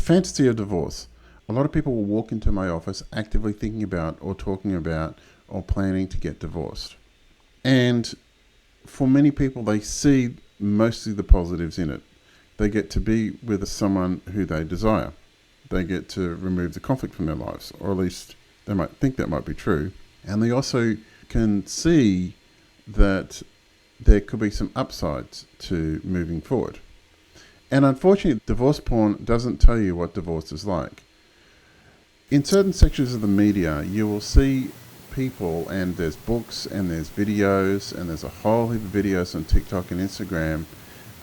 fantasy of divorce. A lot of people will walk into my office actively thinking about or talking about or planning to get divorced. And for many people, they see mostly the positives in it. They get to be with someone who they desire. They get to remove the conflict from their lives, or at least they might think that might be true. And they also can see that there could be some upsides to moving forward. And unfortunately, divorce porn doesn't tell you what divorce is like. In certain sections of the media, you will see people, and there's books and there's videos, and there's a whole heap of videos on TikTok and Instagram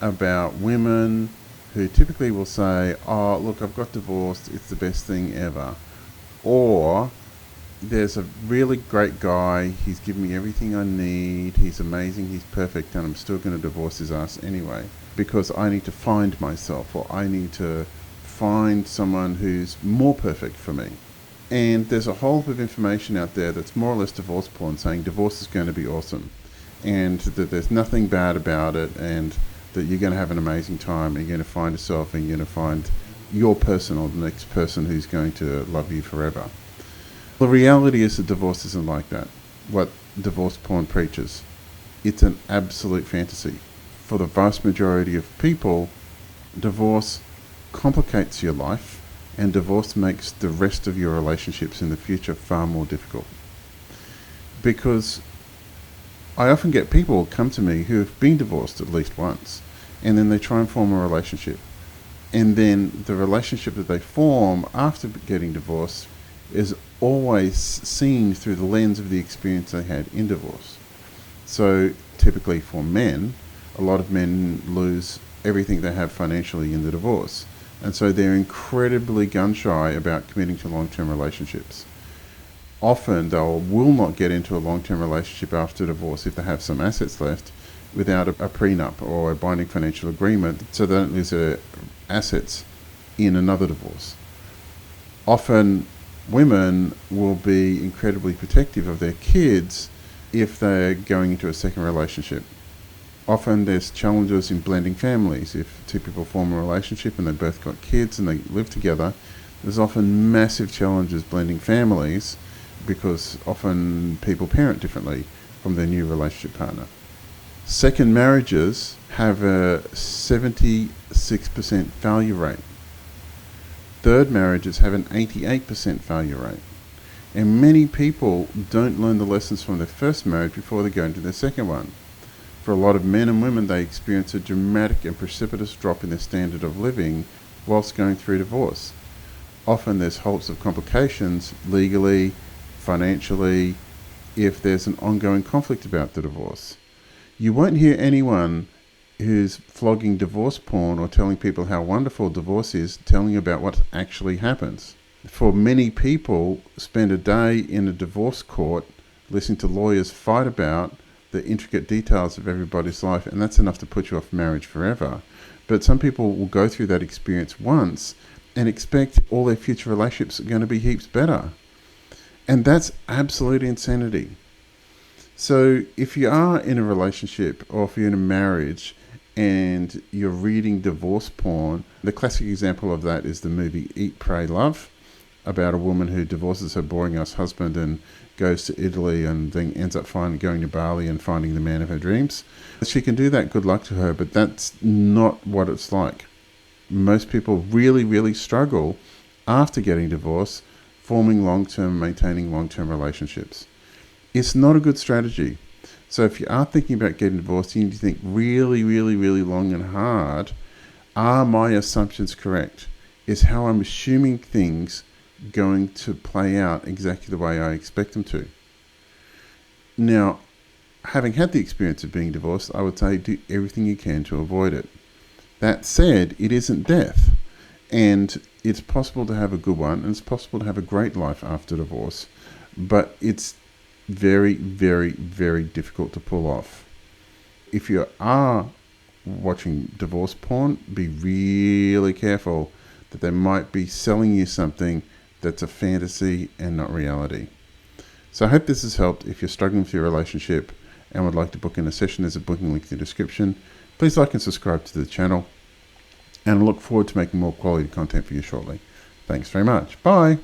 about women who typically will say, oh, look, I've got divorced, it's the best thing ever. Or, there's a really great guy, he's given me everything I need, he's amazing, he's perfect, and I'm still going to divorce his ass anyway, because I need to find myself, or I need to find someone who's more perfect for me. And there's a whole heap of information out there that's more or less divorce porn, saying divorce is going to be awesome, and that there's nothing bad about it, and that you're going to have an amazing time, and you're going to find yourself, and you're going to find your person or the next person who's going to love you forever. The reality is that divorce isn't like that. What divorce porn preaches, it's an absolute fantasy. For the vast majority of people, divorce complicates your life, and divorce makes the rest of your relationships in the future far more difficult. Because I often get people come to me who have been divorced at least once, and then they try and form a relationship. And then the relationship that they form after getting divorced is always seen through the lens of the experience they had in divorce. So typically for men, a lot of men lose everything they have financially in the divorce. And so they're incredibly gun-shy about committing to long-term relationships. Often they will not get into a long-term relationship after divorce if they have some assets left without a prenup or a binding financial agreement, so they don't lose their assets in another divorce. Often women will be incredibly protective of their kids if they're going into a second relationship. Often there's challenges in blending families. If two people form a relationship and they've both got kids and they live together, there's often massive challenges blending families, because often people parent differently from their new relationship partner. Second marriages have a 76% failure rate. Third marriages have an 88% failure rate. And many people don't learn the lessons from their first marriage before they go into their second one. For a lot of men and women, they experience a dramatic and precipitous drop in their standard of living whilst going through divorce. Often there's hosts of complications legally, financially, if there's an ongoing conflict about the divorce. You won't hear anyone who's flogging divorce porn or telling people how wonderful divorce is telling you about what actually happens. For many people, spend a day in a divorce court listening to lawyers fight about the intricate details of everybody's life, and that's enough to put you off marriage forever. But some people will go through that experience once and expect all their future relationships are going to be heaps better. And that's absolute insanity. So if you are in a relationship, or if you're in a marriage and you're reading divorce porn, the classic example of that is the movie Eat, Pray, Love, about a woman who divorces her boring-ass husband and goes to Italy and then ends up going to Bali and finding the man of her dreams. She can do that, good luck to her, but that's not what it's like. Most people really, really struggle after getting divorced, forming maintaining long-term relationships. It's not a good strategy. So if you are thinking about getting divorced, you need to think really, really, really long and hard. Are my assumptions correct? Is how I'm assuming things going to play out exactly the way I expect them to? Now, having had the experience of being divorced, I would say do everything you can to avoid it. That said, it isn't death, and it's possible to have a good one, and it's possible to have a great life after divorce, but it's very, very, very difficult to pull off. If you are watching divorce porn, be really careful that they might be selling you something that's a fantasy and not reality. So I hope this has helped. If you're struggling with your relationship and would like to book in a session, there's a booking link in the description. Please like and subscribe to the channel. And I look forward to making more quality content for you shortly. Thanks very much. Bye.